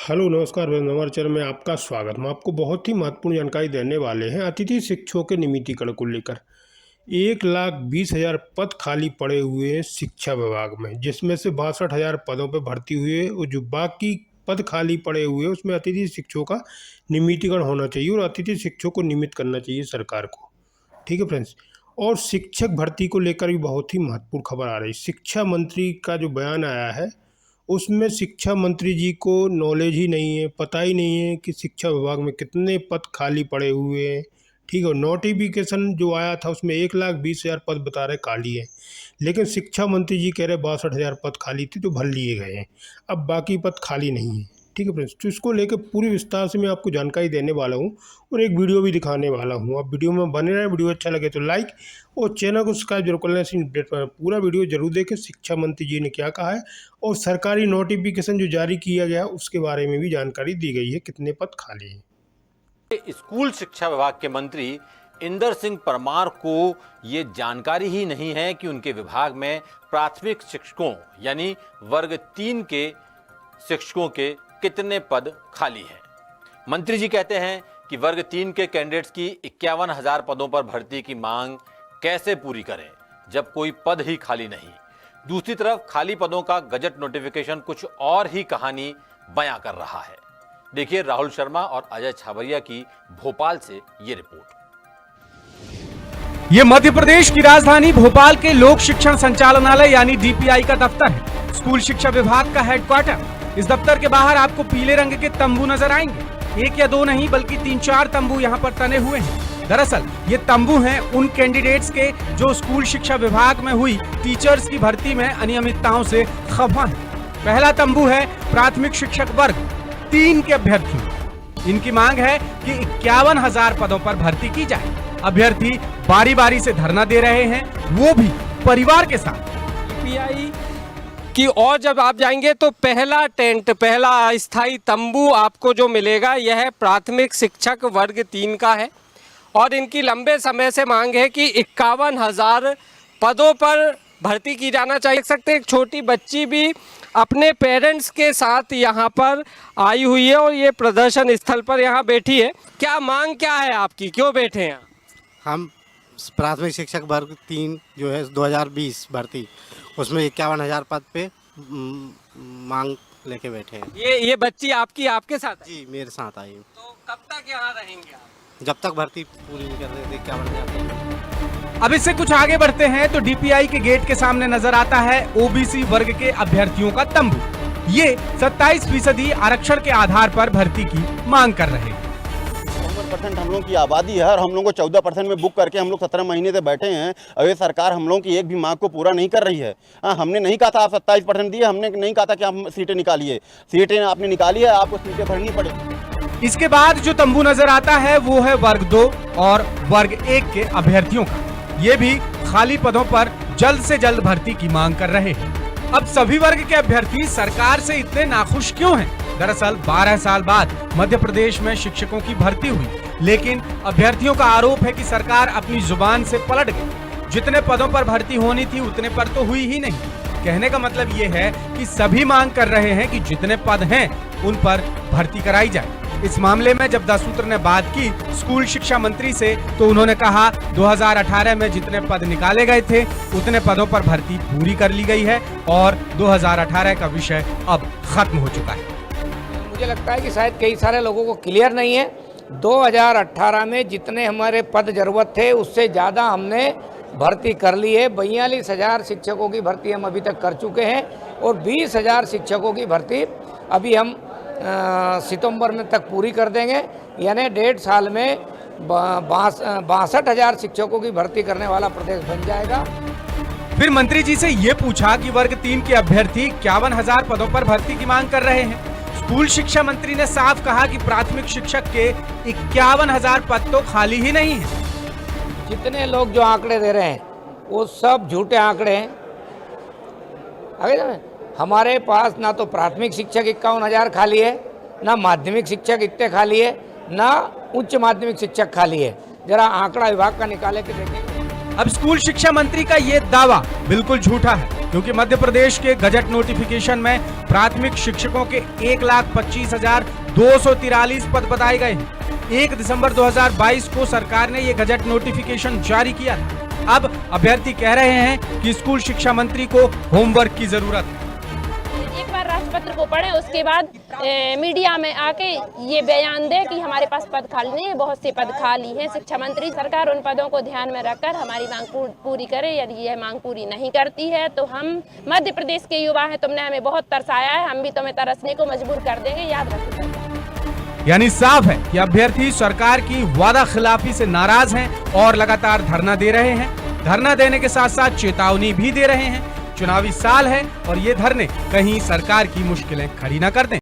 Hello नमस्कार हमारे channel में आपका स्वागत। हम आपको बहुत ही महत्वपूर्ण जानकारी देने वाले हैं अतिथि शिक्षकों के नियमितीकरण को लेकर। 1,20,000 पद खाली पड़े हुए हैं शिक्षा विभाग में, जिसमें से 62,000 पदों पर भर्ती हुए और जो बाकी पद खाली पड़े हुए हैं उसमें अतिथि शिक्षकों का नियमितीकरण होना चाहिए और अतिथि शिक्षकों को नियमित करना चाहिए सरकार को। ठीक है फ्रेंड्स। और शिक्षक भर्ती को लेकर भी बहुत ही महत्वपूर्ण खबर आ रही है। शिक्षा मंत्री का जो बयान आया है उसमें शिक्षा मंत्री जी को नॉलेज ही नहीं है, पता ही नहीं है कि शिक्षा विभाग में कितने पद खाली पड़े हुए हैं। ठीक है। नोटिफिकेशन जो आया था उसमें 1,20,000 पद बता रहे खाली है, लेकिन शिक्षा मंत्री जी कह रहे 62,000 पद खाली थे तो भर लिए गए हैं, अब बाकी पद खाली नहीं है। ठीक है फ्रेंड्स। तो इसको लेकर पूरी विस्तार से मैं आपको जानकारी देने वाला हूँ और एक वीडियो भी दिखाने वाला हूँ। आप वीडियो में बने रहे। वीडियो अच्छा लगे तो लाइक और चैनल को सब्सक्राइब जरूर कर लें। इसी अपडेट पर पूरा वीडियो जरूर देखें। शिक्षा मंत्री जी ने क्या कहा है और सरकारी नोटिफिकेशन जो जारी किया गया उसके बारे में भी जानकारी दी गई है, कितने पद खाली हैं। स्कूल शिक्षा विभाग के मंत्री इंदर सिंह परमार को ये जानकारी ही नहीं है कि उनके विभाग में प्राथमिक शिक्षकों यानी वर्ग 3 के शिक्षकों के कितने पद खाली हैं। मंत्री जी कहते हैं कि वर्ग 3 के कैंडिडेट्स की 51,000 पदों पर भर्ती की मांग कैसे पूरी करें जब कोई पद ही खाली नहीं। दूसरी तरफ खाली पदों का गजट नोटिफिकेशन कुछ और ही कहानी बयां कर रहा है। देखिए राहुल शर्मा और अजय छाबरिया की भोपाल से ये रिपोर्ट। ये मध्य प्रदेश की राजधानी भोपाल के लोक शिक्षण संचालनालय यानी डीपीआई का दफ्तर है, स्कूल शिक्षा विभाग का हेडक्वार्टर। इस दफ्तर के बाहर आपको पीले रंग के तंबू नजर आएंगे। एक या दो नहीं बल्कि 3-4 तंबू यहाँ पर तने हुए हैं। दरअसल ये तंबू हैं उन कैंडिडेट्स के जो स्कूल शिक्षा विभाग में हुई टीचर्स की भर्ती में अनियमितताओं से खफा हैं। पहला तंबू है प्राथमिक शिक्षक वर्ग 3 के अभ्यर्थियों। इनकी मांग है कि 51,000 पदों पर भर्ती की जाए। अभ्यर्थी बारी बारी से धरना दे रहे हैं, वो भी परिवार के साथ। डीपीआई की और जब आप जाएंगे तो पहला टेंट, पहला अस्थायी तंबू आपको जो मिलेगा यह प्राथमिक शिक्षक वर्ग 3 का है और इनकी लंबे समय से मांग है कि 51,000 पदों पर भर्ती की जाना चाहिए। देख सकते हैं एक छोटी बच्ची भी अपने पेरेंट्स के साथ यहाँ पर आई हुई है और ये प्रदर्शन स्थल पर यहाँ बैठी है। क्या मांग क्या है आपकी, क्यों बैठे हैं? हम प्राथमिक शिक्षक वर्ग 3 जो है 2020 भर्ती, उसमें 51,000 पद पे मांग लेके बैठे हैं। ये बच्ची आपके साथ है? जी मेरे साथ आई। तो कब तक यहाँ रहेंगे आप? जब तक भर्ती पूरी नहीं कर रहे 51,000। अब इससे कुछ आगे बढ़ते हैं तो डीपीआई के गेट के सामने नजर आता है ओबीसी वर्ग के अभ्यर्थियों का तंबू। ये 27% आरक्षण के आधार पर भर्ती की मांग कर रहे हैं। 50% हम लोगों की आबादी है और हम लोगों को 14% में बुक करके हम लोग 17 महीने से बैठे हैं और ये सरकार हम लोगों की एक भी मांग को पूरा नहीं कर रही है। हमने नहीं कहा था आप 27% दिए, हमने नहीं कहा था कि आप सीटें निकालिए। सीटें आपने निकाली है, आपको सीटें भरनी पड़ेगी। इसके बाद जो तंबू नजर आता है वो है वर्ग 2 और वर्ग 1 के अभ्यर्थियों का। ये भी खाली पदों पर जल्द से जल्द भर्ती की मांग कर रहे हैं। अब सभी वर्ग के अभ्यर्थी सरकार से इतने नाखुश क्यों हैं? दरअसल 12 साल बाद मध्य प्रदेश में शिक्षकों की भर्ती हुई, लेकिन अभ्यर्थियों का आरोप है कि सरकार अपनी जुबान से पलट गई। जितने पदों पर भर्ती होनी थी उतने पर तो हुई ही नहीं। कहने का मतलब ये है कि सभी मांग कर रहे हैं कि जितने पद हैं उन पर भर्ती कराई जाए। इस मामले में जब 10 सूत्र ने बात की स्कूल शिक्षा मंत्री से तो उन्होंने कहा 2018 में जितने पद निकाले गए थे उतने पदों पर भर्ती पूरी कर ली गई है और 2018 का विषय अब खत्म हो चुका है। मुझे लगता है कि शायद कई सारे लोगों को क्लियर नहीं है। 2018 में जितने हमारे पद जरूरत थे उससे ज़्यादा हमने भर्ती कर ली है। 42,000 शिक्षकों की भर्ती हम अभी तक कर चुके हैं और 20,000 शिक्षकों की भर्ती अभी हम सितंबर में तक पूरी कर देंगे। यानी 1.5 साल में 62,000 शिक्षकों की भर्ती करने वाला प्रदेश बन जाएगा। फिर मंत्री जी से ये पूछा कि वर्ग 3 के अभ्यर्थी 51,000 पदों पर भर्ती की मांग कर रहे हैं। स्कूल शिक्षा मंत्री ने साफ कहा कि प्राथमिक शिक्षक के 51,000 पद तो खाली ही नहीं है। जितने लोग जो आंकड़े दे रहे हैं वो सब झूठे आंकड़े हैं। आगे हमारे पास ना तो प्राथमिक शिक्षक 51,000 खाली है, ना माध्यमिक शिक्षक इतने खाली है, ना उच्च माध्यमिक शिक्षक खाली है। जरा आंकड़ा विभाग का निकाले के देखेंगे। अब स्कूल शिक्षा मंत्री का ये दावा बिल्कुल झूठा है। क्योंकि मध्य प्रदेश के गजट नोटिफिकेशन में प्राथमिक शिक्षकों के 1,25,243 पद बताए गए हैं। 1 दिसंबर 2022 को सरकार ने ये गजट नोटिफिकेशन जारी किया था। अब अभ्यर्थी कह रहे हैं कि स्कूल शिक्षा मंत्री को होमवर्क की जरूरत है। एक बार राष्ट्रपत्र को पढ़ें, उसके बाद मीडिया में आके ये बयान दे कि हमारे पास पद खाली नहीं है, बहुत से पद खाली हैं। शिक्षा मंत्री सरकार उन पदों को ध्यान में रखकर हमारी मांग पूरी करे। यदि यह मांग पूरी नहीं करती है तो हम मध्य प्रदेश के युवा हैं, तुमने हमें बहुत तरसाया है, हम भी तुम्हें तरसने को मजबूर कर देंगे, याद रखो। यानी साफ है कि अभ्यर्थी सरकार की वादा खिलाफी से नाराज हैं और लगातार धरना दे रहे हैं। धरना देने के साथ साथ चेतावनी भी दे रहे हैं। चुनावी साल है और ये धरने कहीं सरकार की मुश्किलें खड़ी न कर दें।